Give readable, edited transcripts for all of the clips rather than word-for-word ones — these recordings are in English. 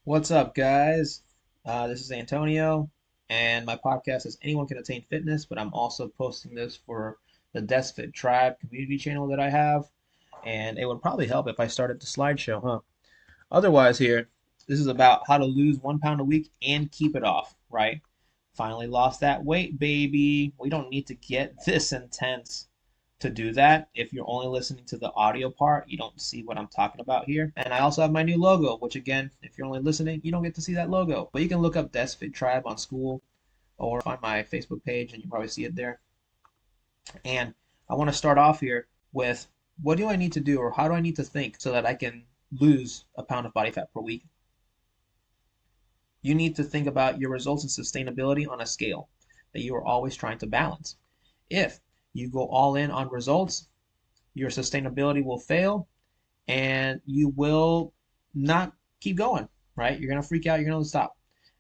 What's up, guys? This is Antonio, and my podcast is Anyone Can Attain Fitness, but I'm also posting this for the DeskFit Tribe community channel that I have, and it would probably help if I started the slideshow, huh? Otherwise, here, this is about how to lose 1 pound a week and keep it off, right? Finally lost that weight, baby. We don't need to get this intense to do that. If you're only listening to the audio part, you don't see what I'm talking about here. And I also have my new logo, which again, if you're only listening, you don't get to see that logo. But you can look up DeskFit Tribe on School or find my Facebook page and you probably see it there. And I want to start off here with what do I need to do or how do I need to think so that I can lose a pound of body fat per week? You need to think about your results and sustainability on a scale that you are always trying to balance. If you go all in on results, your sustainability will fail and you will not keep going, right? You're going to freak out, you're going to stop.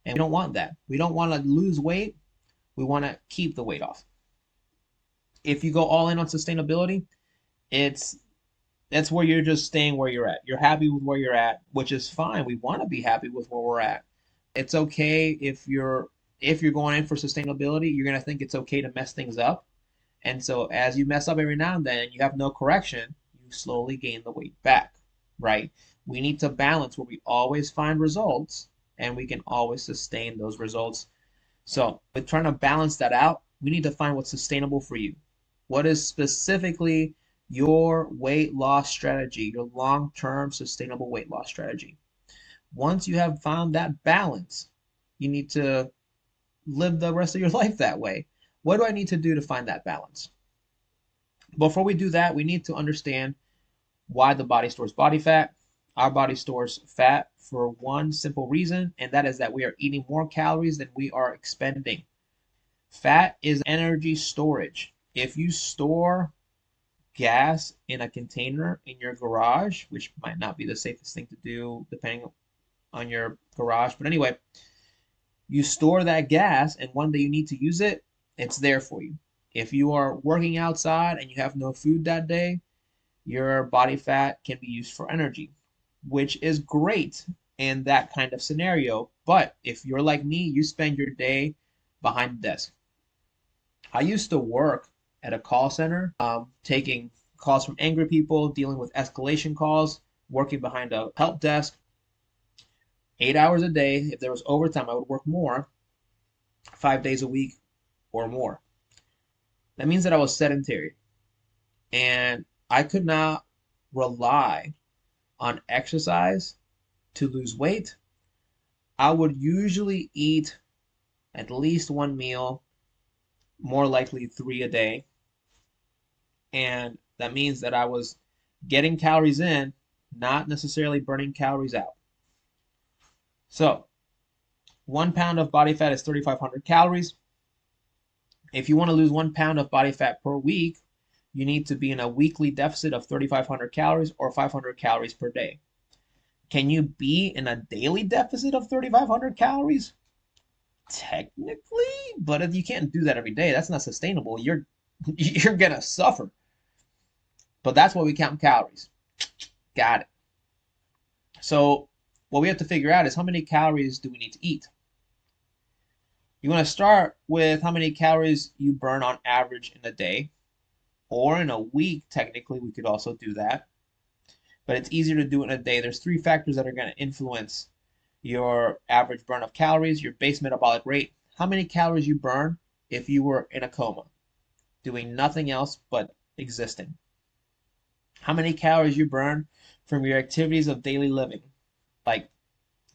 And we don't want that. We don't want to lose weight. We want to keep the weight off. If you go all in on sustainability, it's that's where you're just staying where you're at. You're happy with where you're at, which is fine. We want to be happy with where we're at. It's okay if you're going in for sustainability, you're gonna think it's okay to mess things up. And so as you mess up every now and then, you have no correction, you slowly gain the weight back, right? We need to balance where we always find results and we can always sustain those results. So with trying to balance that out, we need to find what's sustainable for you. What is specifically your weight loss strategy, your long-term sustainable weight loss strategy? Once you have found that balance, you need to live the rest of your life that way. What do I need to do to find that balance? Before we do that, we need to understand why the body stores body fat. Our body stores fat for one simple reason, and that is that we are eating more calories than we are expending. Fat is energy storage. If you store gas in a container in your garage, which might not be the safest thing to do depending on your garage, but anyway, you store that gas and one day you need to use it, it's there for you. If you are working outside and you have no food that day, your body fat can be used for energy, which is great in that kind of scenario. But if you're like me, you spend your day behind the desk. I used to work at a call center, taking calls from angry people, dealing with escalation calls, working behind a help desk, 8 hours a day. If there was overtime, I would work more, 5 days a week or more. That means that I was sedentary and I could not rely on exercise to lose weight. I would usually eat at least one meal, more likely three a day. And that means that I was getting calories in, not necessarily burning calories out. So, 1 pound of body fat is 3,500 calories. If you want to lose 1 pound of body fat per week, you need to be in a weekly deficit of 3,500 calories or 500 calories per day. Can you be in a daily deficit of 3,500 calories? Technically, but if you can't do that every day, that's not sustainable. You're gonna suffer. But that's why we count calories. Got it. So what we have to figure out is how many calories do we need to eat? You want to start with how many calories you burn on average in a day, or in a week. Technically, we could also do that, but it's easier to do it in a day. There's three factors that are going to influence your average burn of calories: your base metabolic rate, how many calories you burn if you were in a coma, doing nothing else but existing; how many calories you burn from your activities of daily living, like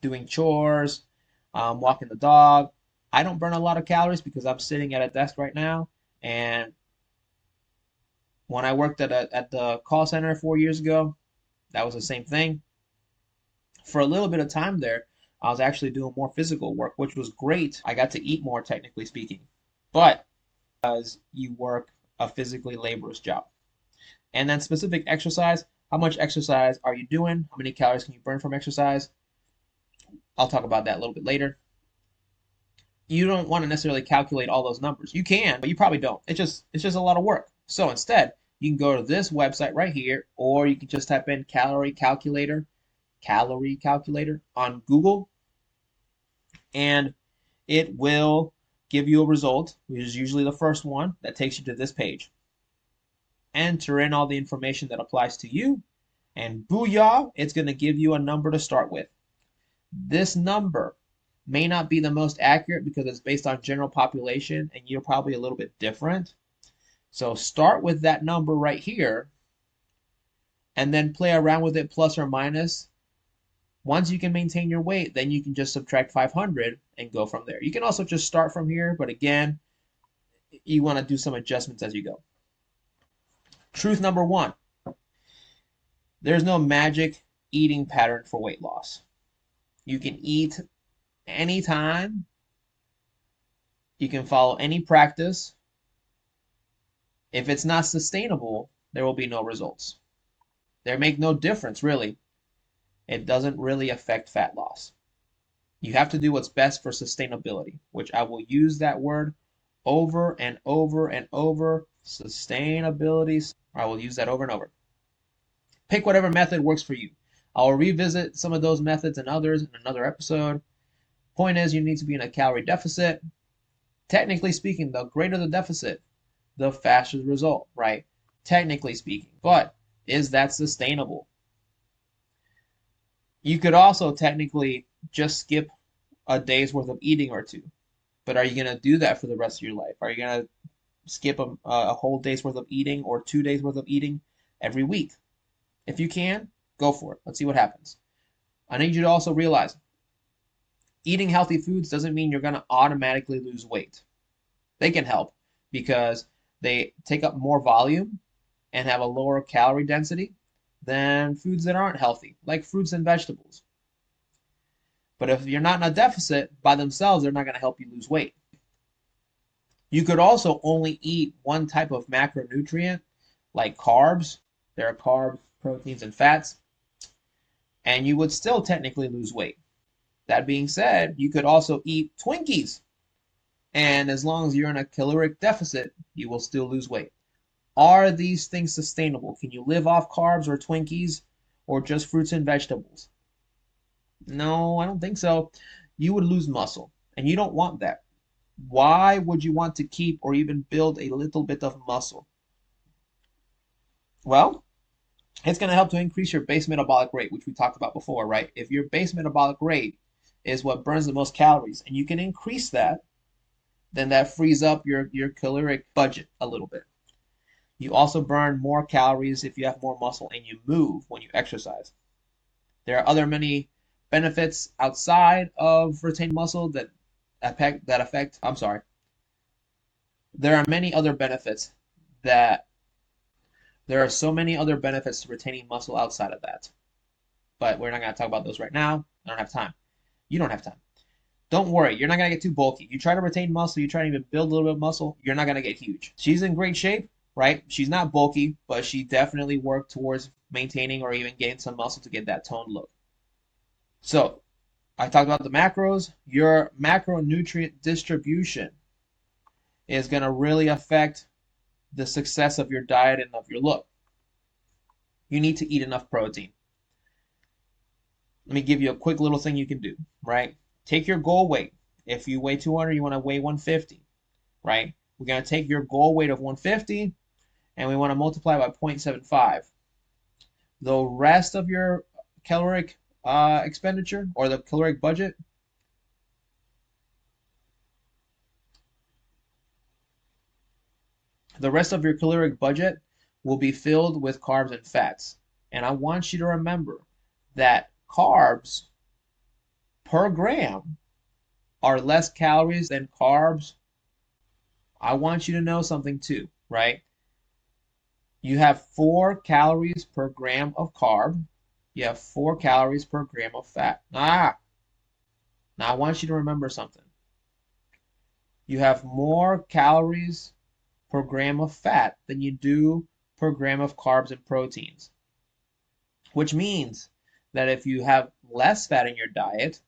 doing chores, walking the dog. I don't burn a lot of calories because I'm sitting at a desk right now. And when I worked at the call center 4 years ago, that was the same thing. For a little bit of time there, I was actually doing more physical work, which was great. I got to eat more, technically speaking. But as you work a physically laborious job. And then specific exercise, how much exercise are you doing? How many calories can you burn from exercise? I'll talk about that a little bit later. You don't want to necessarily calculate all those numbers. You can, but you probably don't. It's just a lot of work. So instead, you can go to this website right here, or you can just type in calorie calculator on Google, and it will give you a result, which is usually the first one that takes you to this page. Enter in all the information that applies to you, and booyah, it's going to give you a number to start with. This number may not be the most accurate because it's based on general population, and you're probably a little bit different. So start with that number right here, and then play around with it plus or minus. Once you can maintain your weight, then you can just subtract 500 and go from there. You can also just start from here, but again, you want to do some adjustments as you go. Truth number one, there's no magic eating pattern for weight loss. You can eat anytime. You can follow any practice. If it's not sustainable, there will be no results. They make no difference, really. It doesn't really affect fat loss. You have to do what's best for sustainability, which I will use that word over and over and over. Sustainability. I will use that over and over. Pick whatever method works for you. I'll revisit some of those methods and others in another episode. Point is, you need to be in a calorie deficit. Technically speaking, the greater the deficit, the faster the result, right? Technically speaking. But is that sustainable? You could also technically just skip a day's worth of eating or two. But are you going to do that for the rest of your life? Are you going to skip a whole day's worth of eating or 2 days worth of eating every week? If you can, go for it. Let's see what happens. I need you to also realize eating healthy foods doesn't mean you're going to automatically lose weight. They can help because they take up more volume and have a lower calorie density than foods that aren't healthy, like fruits and vegetables. But if you're not in a deficit, by themselves, they're not going to help you lose weight. You could also only eat one type of macronutrient, like carbs. There are carbs, proteins, and fats, and you would still technically lose weight. That being said, you could also eat Twinkies, and as long as you're in a caloric deficit, you will still lose weight. Are these things sustainable? Can you live off carbs or Twinkies or just fruits and vegetables? No, I don't think so. You would lose muscle, and you don't want that. Why would you want to keep or even build a little bit of muscle? Well, it's going to help to increase your base metabolic rate, which we talked about before, right? If your base metabolic rate is what burns the most calories, and you can increase that, then that frees up your caloric budget a little bit. You also burn more calories if you have more muscle and you move when you exercise. There are other many benefits outside of retained muscle that affect. There are many other benefits that there are so many other benefits to retaining muscle outside of that. But we're not going to talk about those right now. I don't have time. You don't have time. Don't worry, you're not going to get too bulky. You try to retain muscle, you try to even build a little bit of muscle, you're not going to get huge. She's in great shape, right? She's not bulky, but she definitely worked towards maintaining or even gaining some muscle to get that toned look. So, I talked about the macros. Your macronutrient distribution is going to really affect the success of your diet and of your look. You need to eat enough protein. Let me give you a quick little thing you can do, right? Take your goal weight. If you weigh 200, you want to weigh 150, right? We're going to take your goal weight of 150 and we want to multiply by 0.75. The rest of your caloric expenditure or the caloric budget, will be filled with carbs and fats. And I want you to remember that carbs per gram are less calories than carbs. I want you to know something too, right? You have 4 calories per gram of carb. You have 4 calories per gram of fat. Now I want you to remember something. You have more calories per gram of fat than you do per gram of carbs and proteins. Which means that if you have less fat in your diet,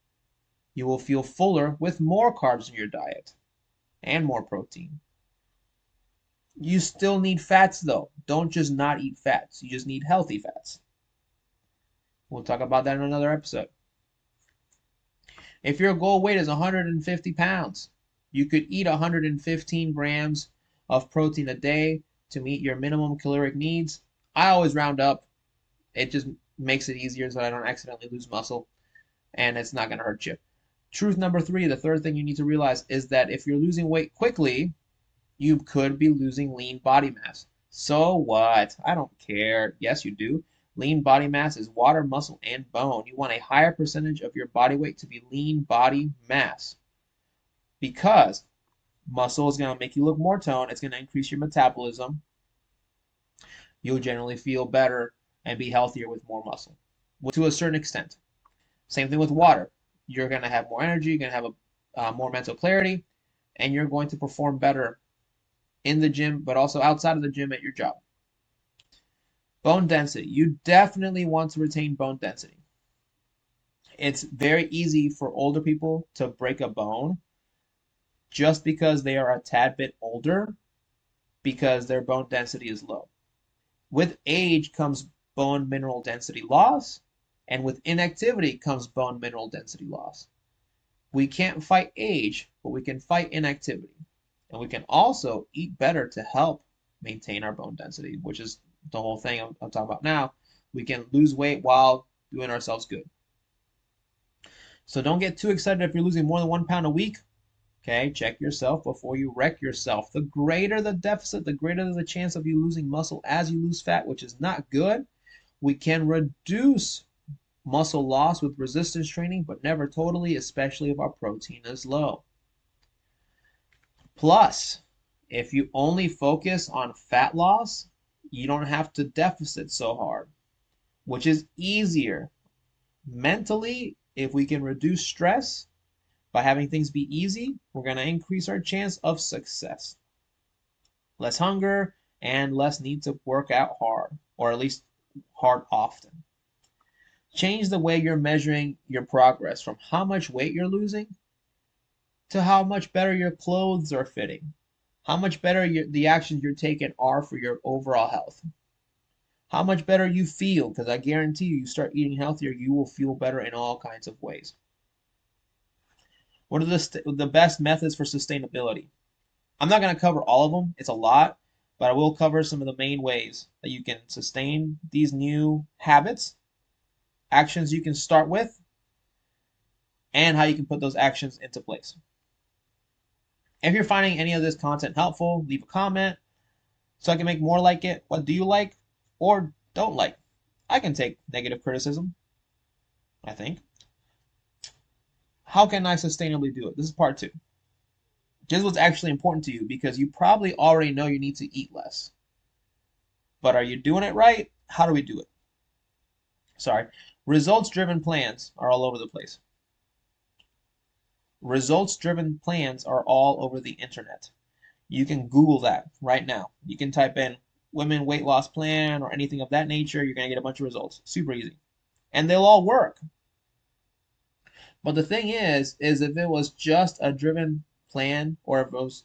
you will feel fuller with more carbs in your diet and more protein. You still need fats though. Don't just not eat fats. You just need healthy fats. We'll talk about that in another episode. If your goal weight is 150 pounds, you could eat 115 grams of protein a day to meet your minimum caloric needs. I always round up. It just makes it easier so I don't accidentally lose muscle, and it's not going to hurt you. Truth number 3, the third thing you need to realize is that if you're losing weight quickly, you could be losing lean body mass. So what? I don't care. Yes, you do. Lean body mass is water, muscle, and bone. You want a higher percentage of your body weight to be lean body mass because muscle is going to make you look more toned. It's going to increase your metabolism. You'll generally feel better and be healthier with more muscle to a certain extent. Same thing with water. You're going to have more energy, you're going to have more mental clarity, and you're going to perform better in the gym, but also outside of the gym at your job. Bone density. You definitely want to retain bone density. It's very easy for older people to break a bone just because they are a tad bit older because their bone density is low. With age comes bone mineral density loss, and with inactivity comes bone mineral density loss. We can't fight age, but we can fight inactivity. And we can also eat better to help maintain our bone density, which is the whole thing I'm talking about now. We can lose weight while doing ourselves good. So don't get too excited if you're losing more than 1 pound a week. Okay, check yourself before you wreck yourself. The greater the deficit, the greater the chance of you losing muscle as you lose fat, which is not good. We can reduce muscle loss with resistance training, but never totally, especially if our protein is low. Plus, if you only focus on fat loss, you don't have to deficit so hard, which is easier. Mentally, if we can reduce stress by having things be easy, we're going to increase our chance of success. Less hunger and less need to work out hard, or at least hard often. Change the way you're measuring your progress from how much weight you're losing to how much better your clothes are fitting, how much better the actions you're taking are for your overall health, how much better you feel, because I guarantee you start eating healthier, you will feel better in all kinds of ways. What are the best methods for sustainability? I'm not going to cover all of them. It's a lot, but I will cover some of the main ways that you can sustain these new habits, actions you can start with, and how you can put those actions into place. If you're finding any of this content helpful, leave a comment so I can make more like it. What do you like or don't like? I can take negative criticism, I think. How can I sustainably do it? This is part 2. This is what's actually important to you because you probably already know you need to eat less. But are you doing it right? How do we do it? Sorry. Results-driven plans are all over the place. Results-driven plans are all over the internet. You can Google that right now. You can type in women weight loss plan or anything of that nature. You're going to get a bunch of results. Super easy. And they'll all work. But the thing is if it was just a driven plan or if it was,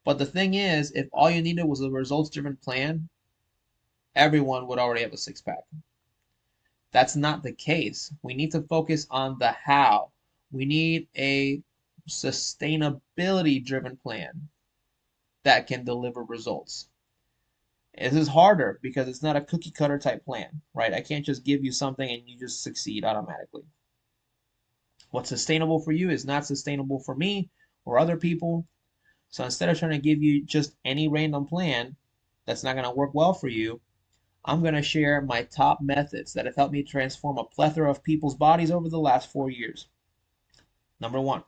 but the thing is, if all you needed was a results-driven plan, everyone would already have a six-pack. That's not the case. We need to focus on the how. We need a sustainability-driven plan that can deliver results. This is harder because it's not a cookie-cutter type plan, right? I can't just give you something and you just succeed automatically. What's sustainable for you is not sustainable for me or other people. So instead of trying to give you just any random plan that's not going to work well for you, I'm going to share my top methods that have helped me transform a plethora of people's bodies over the last 4 years. Number 1,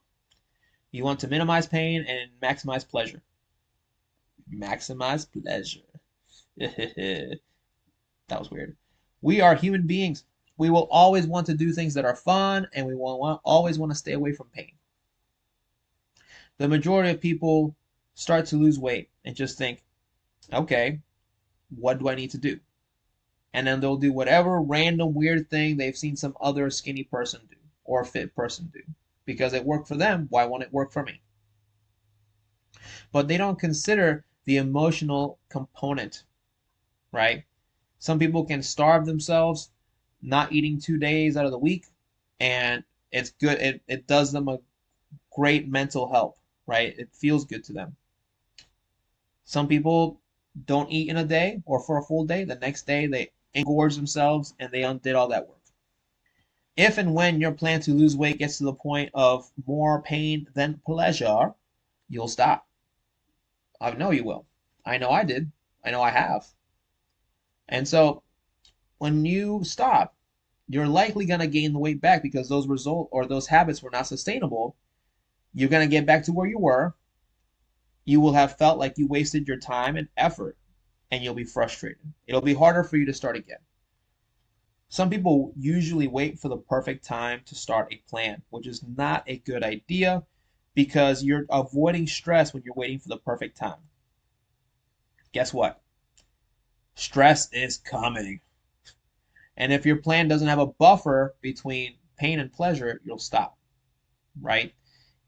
you want to minimize pain and maximize pleasure. Maximize pleasure. That was weird. We are human beings. We will always want to do things that are fun, and we will always want to stay away from pain. The majority of people start to lose weight and just think, okay, what do I need to do? And then they'll do whatever random weird thing they've seen some other skinny person do or fit person do. Because it worked for them, why won't it work for me? But they don't consider the emotional component, right? Some people can starve themselves not eating 2 days out of the week, and It's good. It does them a great mental help, right? It feels good to them. Some people don't eat in a day or for a full day. The next day they engorge themselves and they undid all that work. If and when your plan to lose weight gets to the point of more pain than pleasure, you'll stop. I know you will. I know I did. I know I have. And so when you stop, you're likely going to gain the weight back because those habits were not sustainable. You're going to get back to where you were. You will have felt like you wasted your time and effort, and you'll be frustrated. It'll be harder for you to start again. Some people usually wait for the perfect time to start a plan, which is not a good idea because you're avoiding stress when you're waiting for the perfect time. Guess what? Stress is coming. And if your plan doesn't have a buffer between pain and pleasure, you'll stop, right?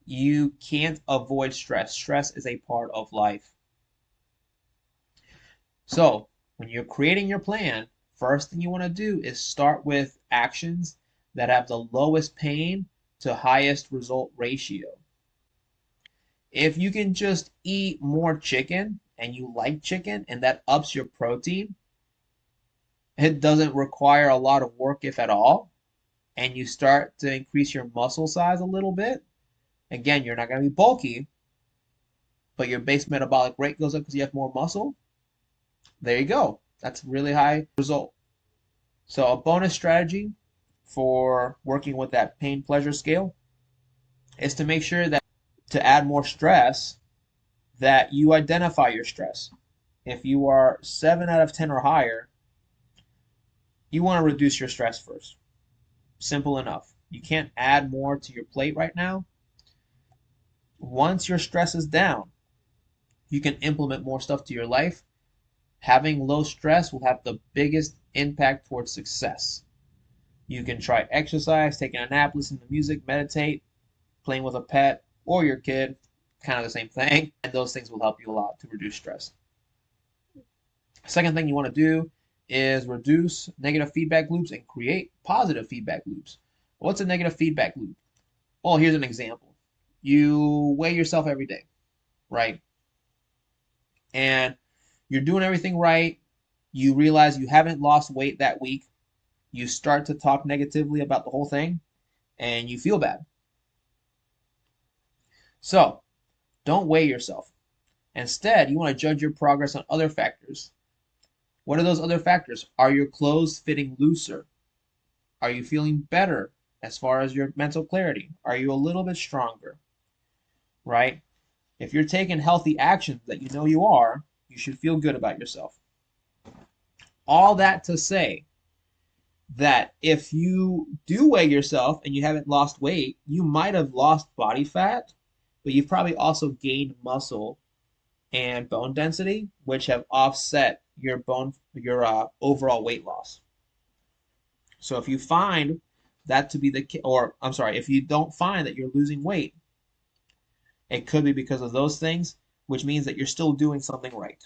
You can't avoid stress. Stress is a part of life. So, when you're creating your plan, first thing you want to do is start with actions that have the lowest pain to highest result ratio. If you can just eat more chicken and you like chicken and that ups your protein, it doesn't require a lot of work, if at all, and you start to increase your muscle size a little bit. Again, you're not going to be bulky, but your base metabolic rate goes up because you have more muscle. There you go. That's a really high result. So a bonus strategy for working with that pain pleasure scale is to make sure that to add more stress, that you identify your stress. If you are 7 out of 10 or higher, you want to reduce your stress first. Simple enough. You can't add more to your plate right now. Once your stress is down, you can implement more stuff to your life. Having low stress will have the biggest impact towards success. You can try exercise, taking a nap, listening to music, meditate, playing with a pet or your kid, kind of the same thing, and those things will help you a lot to reduce stress. Second thing you want to do is reduce negative feedback loops and create positive feedback loops. What's a negative feedback loop? Well, here's an example. You weigh yourself every day, right? And you're doing everything right. You realize you haven't lost weight that week. You start to talk negatively about the whole thing, and you feel bad. So, don't weigh yourself. Instead, you want to judge your progress on other factors. What are those other factors? Are your clothes fitting looser? Are you feeling better as far as your mental clarity? Are you a little bit stronger? Right? If you're taking healthy actions that you know you are, you should feel good about yourself. All that to say that if you do weigh yourself and you haven't lost weight, you might have lost body fat, but you've probably also gained muscle and bone density, which have offset your overall weight loss. So if you find that to be the case, or I'm sorry, if you don't find that you're losing weight, it could be because of those things, which means that you're still doing something right.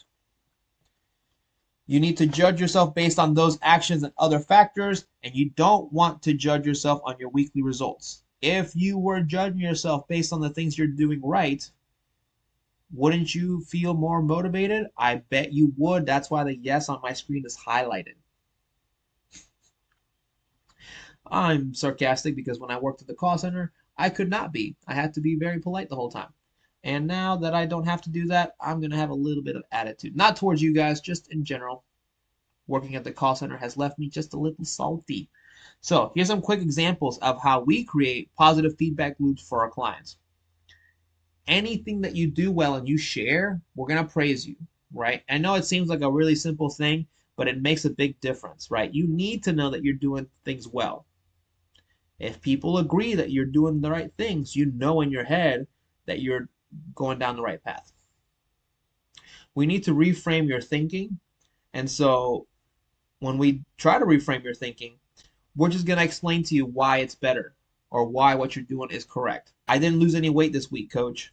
You need to judge yourself based on those actions and other factors, and you don't want to judge yourself on your weekly results. If you were judging yourself based on the things you're doing right, wouldn't you feel more motivated? I bet you would. That's why the yes on my screen is highlighted. I'm sarcastic because when I worked at the call center, I could not be. I had to be very polite the whole time. And now that I don't have to do that, I'm going to have a little bit of attitude. Not towards you guys, just in general. Working at the call center has left me just a little salty. So here's some quick examples of how we create positive feedback loops for our clients. Anything that you do well and you share, we're going to praise you, right? I know it seems like a really simple thing, but it makes a big difference, right? You need to know that you're doing things well. If people agree that you're doing the right things, you know in your head that you're going down the right path. We need to reframe your thinking. And so when we try to reframe your thinking, we're just going to explain to you why it's better or why what you're doing is correct. I didn't lose any weight this week, coach.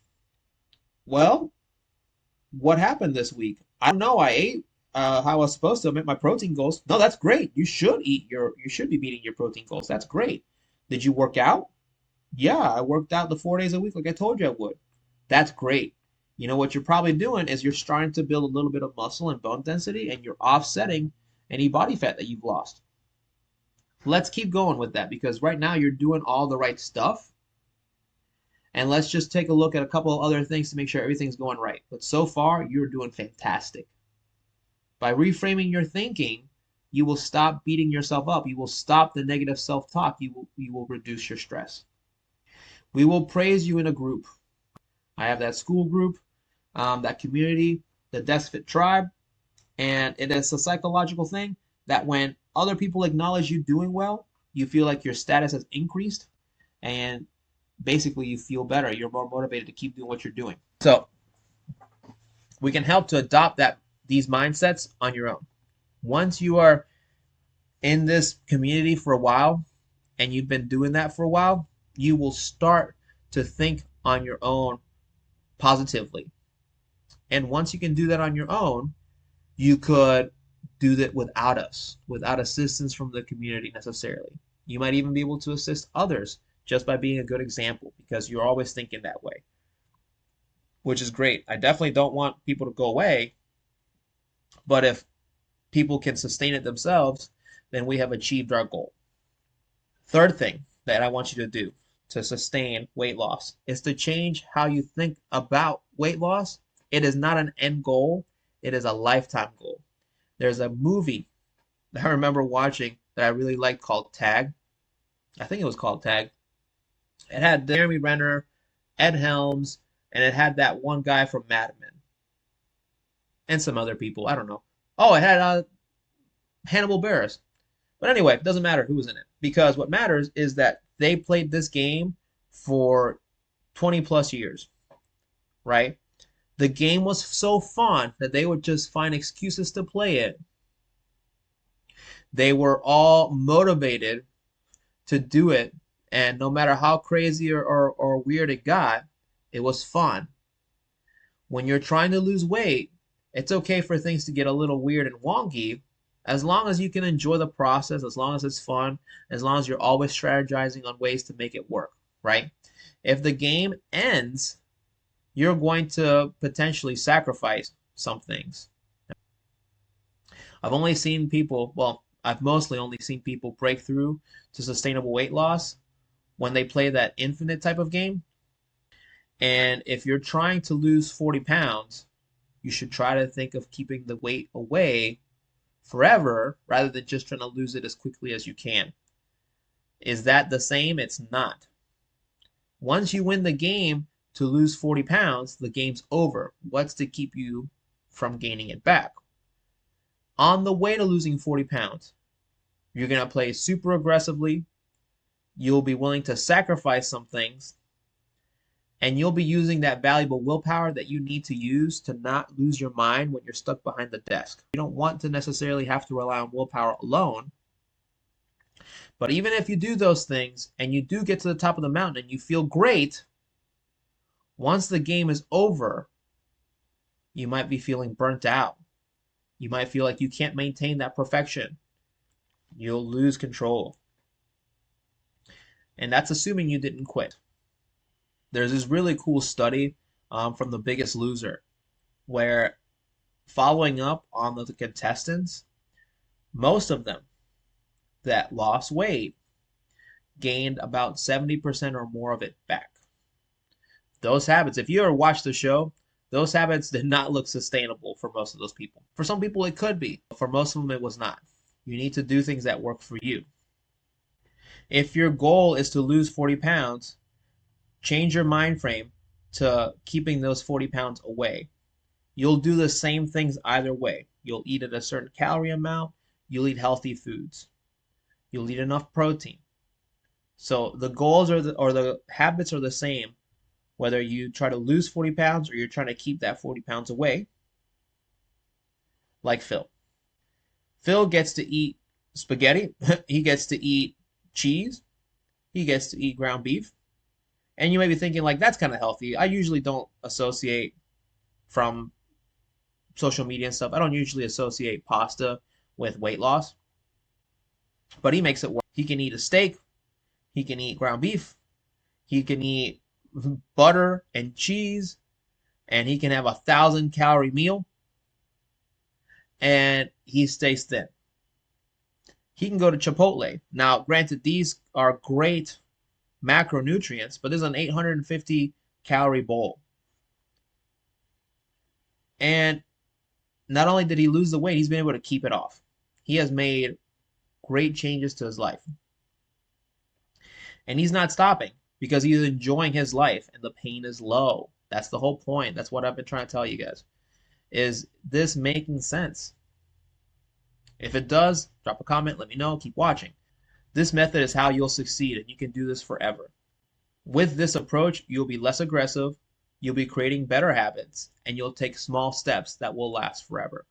Well, what happened this week? I don't know. I ate how I was supposed to. I met my protein goals. No, that's great. You should be meeting your protein goals. That's great. Did you work out? Yeah, I worked out the 4 days a week like I told you I would. That's great. You know what you're probably doing is you're starting to build a little bit of muscle and bone density and you're offsetting any body fat that you've lost. Let's keep going with that because right now you're doing all the right stuff. And let's just take a look at a couple of other things to make sure everything's going right. But so far, you're doing fantastic. By reframing your thinking, you will stop beating yourself up. You will stop the negative self-talk. You will reduce your stress. We will praise you in a group. I have that school group, that community, the DeskFit tribe, and it is a psychological thing that when other people acknowledge you doing well, you feel like your status has increased, and basically you feel better. You're more motivated to keep doing what you're doing. So we can help to adopt these mindsets on your own. Once you are in this community for a while and you've been doing that for a while, you will start to think on your own positively. And once you can do that on your own, you could do that without us, without assistance from the community necessarily. You might even be able to assist others just by being a good example because you're always thinking that way, which is great. I definitely don't want people to go away, but if people can sustain it themselves, then we have achieved our goal. Third thing that I want you to do to sustain weight loss is to change how you think about weight loss. It is not an end goal, it is a lifetime goal. There's a movie that I remember watching that I really liked called Tag. I think it was called Tag. It had Jeremy Renner, Ed Helms, and it had that one guy from Mad Men and some other people. I don't know. Oh, it had Hannibal Buress. But anyway, it doesn't matter who was in it because what matters is that they played this game for 20 plus years, right? The game was so fun that they would just find excuses to play it. They were all motivated to do it, and no matter how crazy or weird it got, it was fun. When you're trying to lose weight, it's okay for things to get a little weird and wonky as long as you can enjoy the process, as long as it's fun, as long as you're always strategizing on ways to make it work, right? If the game ends, you're going to potentially sacrifice some things. I've only seen people, well, I've mostly only seen people break through to sustainable weight loss when they play that infinite type of game. And if you're trying to lose 40 pounds, you should try to think of keeping the weight away forever rather than just trying to lose it as quickly as you can. Is that the same? It's not. Once you win the game to lose 40 pounds, the game's over. What's to keep you from gaining it back? On the way to losing 40 pounds, you're going to play super aggressively. You'll be willing to sacrifice some things. And you'll be using that valuable willpower that you need to use to not lose your mind when you're stuck behind the desk. You don't want to necessarily have to rely on willpower alone. But even if you do those things and you do get to the top of the mountain and you feel great, once the game is over, you might be feeling burnt out. You might feel like you can't maintain that perfection. You'll lose control. And that's assuming you didn't quit. There's this really cool study from The Biggest Loser where following up on the contestants, most of them that lost weight gained about 70% or more of it back. Those habits, if you ever watched the show, those habits did not look sustainable for most of those people. For some people, it could be. For most of them, it was not. You need to do things that work for you. If your goal is to lose 40 pounds, change your mind frame to keeping those 40 pounds away. You'll do the same things either way. You'll eat at a certain calorie amount. You'll eat healthy foods. You'll eat enough protein. So the goals or the habits are the same, whether you try to lose 40 pounds or you're trying to keep that 40 pounds away, like Phil. Phil gets to eat spaghetti. He gets to eat cheese. He gets to eat ground beef. And you may be thinking, like, that's kind of healthy. I usually don't associate from social media and stuff. I don't usually associate pasta with weight loss. But he makes it work. He can eat a steak. He can eat ground beef. He can eat butter and cheese, and he can have 1,000 calorie meal, and he stays thin. He can go to Chipotle. Now, granted, these are great macronutrients, but this is an 850 calorie bowl. And not only did he lose the weight, he's been able to keep it off. He has made great changes to his life. And he's not stopping because he's enjoying his life and the pain is low. That's the whole point. That's what I've been trying to tell you guys. Is this making sense? If it does, drop a comment, let me know, keep watching. This method is how you'll succeed, and you can do this forever. With this approach, you'll be less aggressive, you'll be creating better habits, and you'll take small steps that will last forever.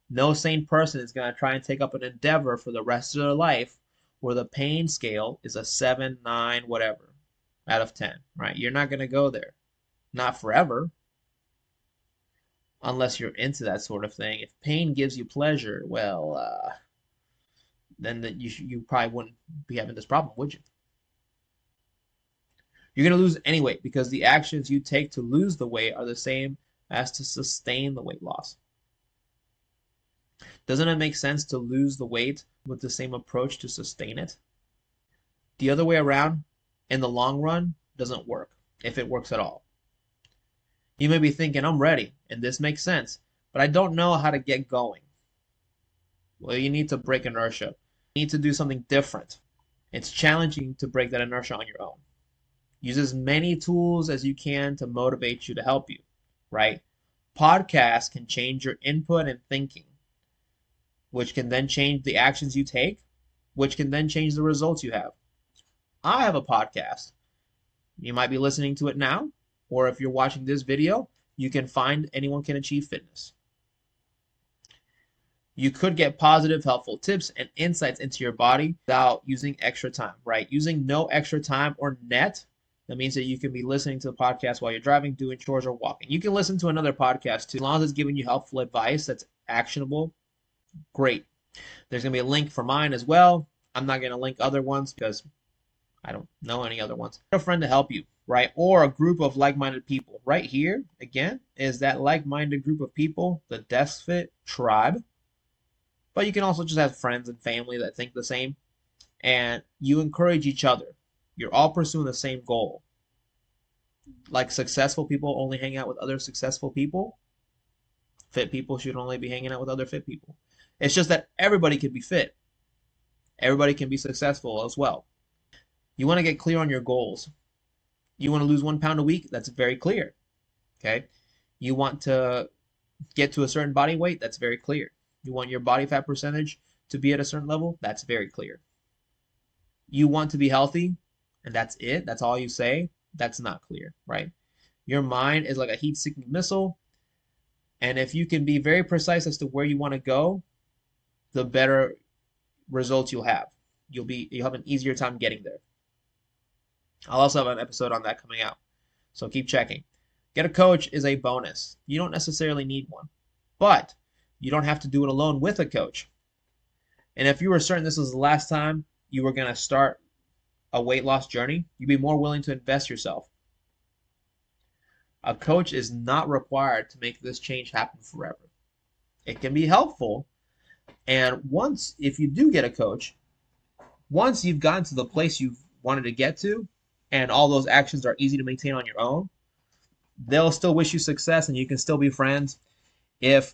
No sane person is going to try and take up an endeavor for the rest of their life where the pain scale is a 7, 9, whatever out of 10, right? You're not going to go there. Not forever. Unless you're into that sort of thing. If pain gives you pleasure, well, then you probably wouldn't be having this problem, would you? You're going to lose any weight because the actions you take to lose the weight are the same as to sustain the weight loss. Doesn't it make sense to lose the weight with the same approach to sustain it? The other way around, in the long run, doesn't work, if it works at all. You may be thinking, I'm ready, and this makes sense, but I don't know how to get going. Well, you need to break inertia. You need to do something different. It's challenging to break that inertia on your own. Use as many tools as you can to motivate you to help you, right? Podcasts can change your input and thinking, which can then change the actions you take, which can then change the results you have. I have a podcast. You might be listening to it now, or if you're watching this video, you can find Anyone Can Achieve Fitness. You could get positive, helpful tips and insights into your body without using extra time, right? Using no extra time or net, that means that you can be listening to the podcast while you're driving, doing chores, or walking. You can listen to another podcast too, as long as it's giving you helpful advice that's actionable. Great. There's going to be a link for mine as well. I'm not going to link other ones because I don't know any other ones. A friend to help you, right? Or a group of like-minded people. Right here, again, is that like-minded group of people, the DeskFit tribe. But you can also just have friends and family that think the same. And you encourage each other. You're all pursuing the same goal. Like successful people only hang out with other successful people. Fit people should only be hanging out with other fit people. It's just that everybody can be fit. Everybody can be successful as well. You want to get clear on your goals. You want to lose 1 pound a week? That's very clear. Okay? You want to get to a certain body weight? That's very clear. You want your body fat percentage to be at a certain level? That's very clear. You want to be healthy, and that's it? That's all you say? That's not clear, right? Your mind is like a heat-seeking missile, and if you can be very precise as to where you want to go, the better results you'll have. You'll have an easier time getting there. I'll also have an episode on that coming out, so keep checking. Get a coach is a bonus. You don't necessarily need one, but you don't have to do it alone with a coach. And if you were certain this was the last time you were going to start a weight loss journey, you'd be more willing to invest yourself. A coach is not required to make this change happen forever. It can be helpful, and if you do get a coach, once you've gotten to the place you've wanted to get to, and all those actions are easy to maintain on your own, they'll still wish you success and you can still be friends. If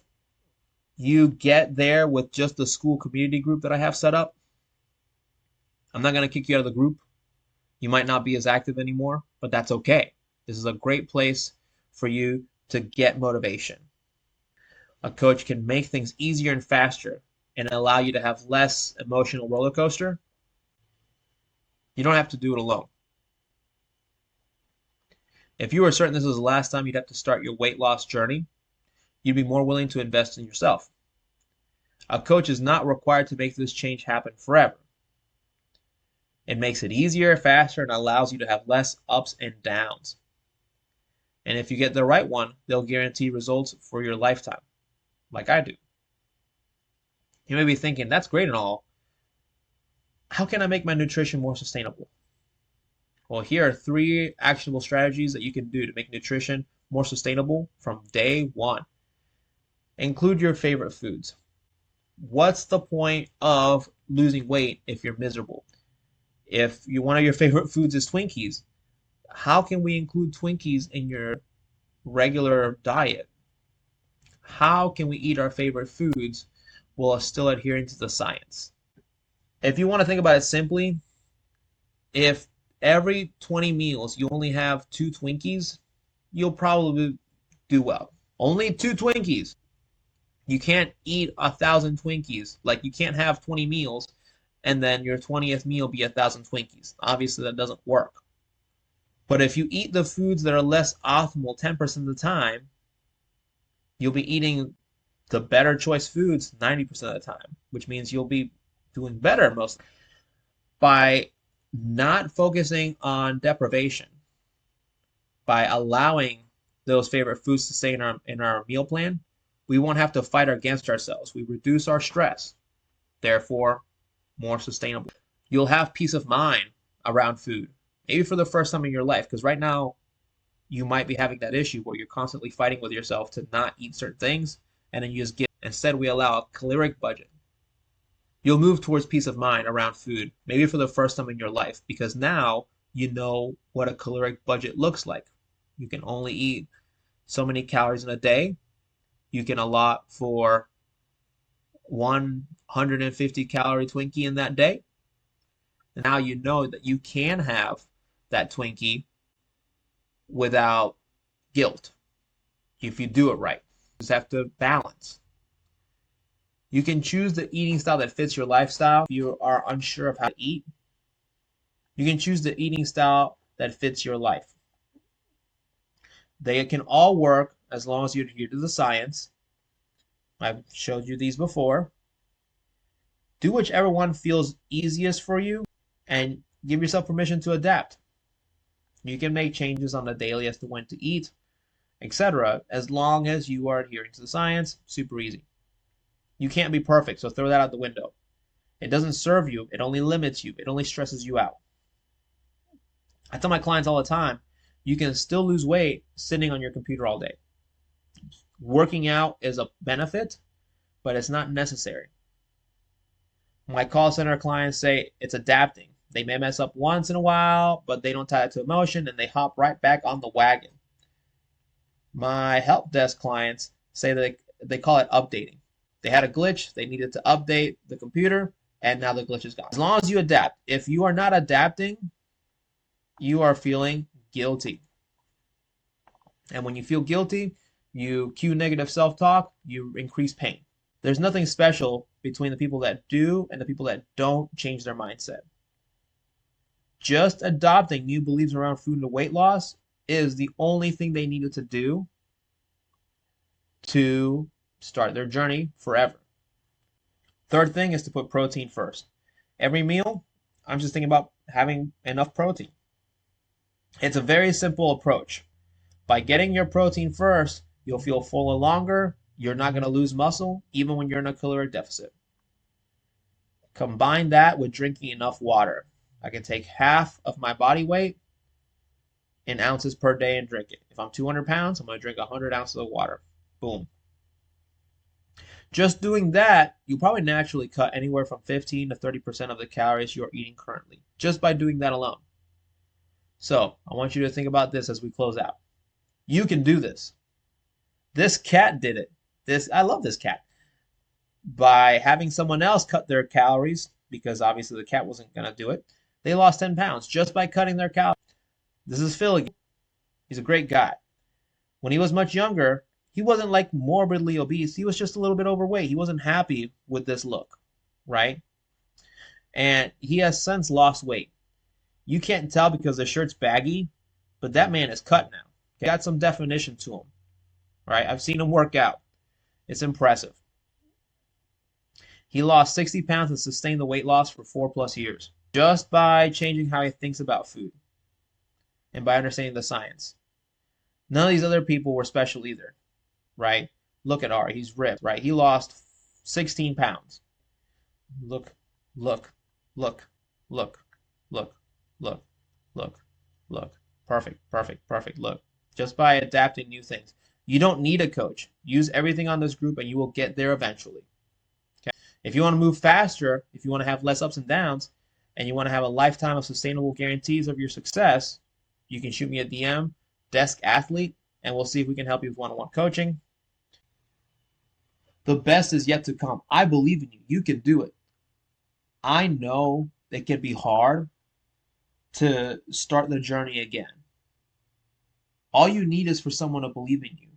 you get there with just the school community group that I have set up, I'm not going to kick you out of the group. You might not be as active anymore, but that's okay. This is a great place for you to get motivation. A coach can make things easier and faster and allow you to have less emotional roller coaster. You don't have to do it alone. If you were certain this was the last time you'd have to start your weight loss journey, you'd be more willing to invest in yourself. A coach is not required to make this change happen forever. It makes it easier, faster, and allows you to have less ups and downs. And if you get the right one, they'll guarantee results for your lifetime, like I do. You may be thinking, that's great and all. How can I make my nutrition more sustainable? Well, here are 3 actionable strategies that you can do to make nutrition more sustainable from day 1. Include your favorite foods. What's the point of losing weight if you're miserable? If one of your favorite foods is Twinkies, how can we include Twinkies in your regular diet? How can we eat our favorite foods while still adhering to the science? If you want to think about it simply, if every 20 meals you only have 2 Twinkies, you'll probably do well. Only 2 Twinkies. You can't eat 1,000 Twinkies. Like, you can't have 20 meals and then your 20th meal be 1,000 Twinkies. Obviously, that doesn't work. But if you eat the foods that are less optimal 10% of the time, you'll be eating the better choice foods 90% of the time, which means you'll be doing better most by not focusing on deprivation, by allowing those favorite foods to stay in our meal plan. We won't have to fight against ourselves. We reduce our stress, therefore more sustainable. You'll have peace of mind around food, maybe for the first time in your life, because right now you might be having that issue where you're constantly fighting with yourself to not eat certain things, and then you just get, instead we allow a caloric budget. You'll move towards peace of mind around food, maybe for the first time in your life, because now you know what a caloric budget looks like. You can only eat so many calories in a day. You can allot for 150 calorie Twinkie in that day. And now you know that you can have that Twinkie without guilt if you do it right. You just have to balance. You can choose the eating style that fits your lifestyle. If you are unsure of how to eat, you can choose the eating style that fits your life. They can all work as long as you adhere to the science. I've showed you these before. Do whichever one feels easiest for you and give yourself permission to adapt. You can make changes on the daily as to when to eat, etc., as long as you are adhering to the science. Super easy. You can't be perfect, so throw that out the window. It doesn't serve you. It only limits you. It only stresses you out. I tell my clients all the time, you can still lose weight sitting on your computer all day. Working out is a benefit, but it's not necessary. My call center clients say it's adapting. They may mess up once in a while, but they don't tie it to emotion, and they hop right back on the wagon. My help desk clients say that they call it updating. They had a glitch, they needed to update the computer, and now the glitch is gone. As long as you adapt. If you are not adapting, you are feeling guilty. And when you feel guilty, you cue negative self-talk, you increase pain. There's nothing special between the people that do and the people that don't change their mindset. Just adopting new beliefs around food and weight loss is the only thing they needed to do to start their journey forever. Third thing is to put protein first. Every meal, I'm just thinking about having enough protein. It's a very simple approach. By getting your protein first, you'll feel fuller longer. You're not going to lose muscle, even when you're in a caloric deficit. Combine that with drinking enough water. I can take half of my body weight in ounces per day and drink it. If I'm 200 pounds, I'm going to drink 100 ounces of water. Boom. Just doing that, you probably naturally cut anywhere from 15 to 30% of the calories you're eating currently, just by doing that alone. So, I want you to think about this as we close out. You can do this. This cat did it. I love this cat. By having someone else cut their calories, because obviously the cat wasn't going to do it, they lost 10 pounds just by cutting their calories. This is Phil. He's a great guy. When he was much younger, he wasn't like morbidly obese. He was just a little bit overweight. He wasn't happy with this look, right? And he has since lost weight. You can't tell because the shirt's baggy, but that man is cut now. He got some definition to him, right? I've seen him work out. It's impressive. He lost 60 pounds and sustained the weight loss for 4+ years just by changing how he thinks about food and by understanding the science. None of these other people were special either, right? Look at Ari. He's ripped, right? He lost 16 pounds. Look, look, look, look, look, look, look. Look, perfect, perfect, perfect. Look, just by adapting new things. You don't need a coach. Use everything on this group and you will get there eventually. Okay? If you want to move faster, if you want to have less ups and downs, and you want to have a lifetime of sustainable guarantees of your success, you can shoot me a DM, Desk Athlete, and we'll see if we can help you with one-on-one coaching. The best is yet to come. I believe in you. You can do it. I know it can be hard to start the journey again. All you need is for someone to believe in you.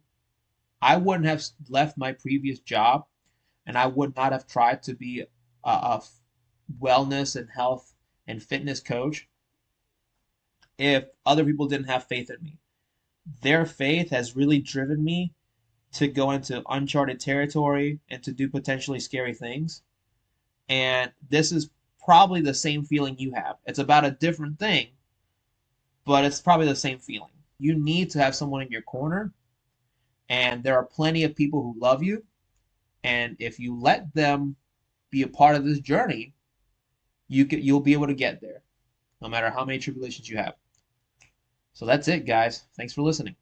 I wouldn't have left my previous job and I would not have tried to be a wellness and health and fitness coach if other people didn't have faith in me. Their faith has really driven me to go into uncharted territory and to do potentially scary things. And this is probably the same feeling you have. It's about a different thing, but it's probably the same feeling. You need to have someone in your corner, and there are plenty of people who love you. And if you let them be a part of this journey, you'll be able to get there, no matter how many tribulations you have. So that's it, guys. Thanks for listening.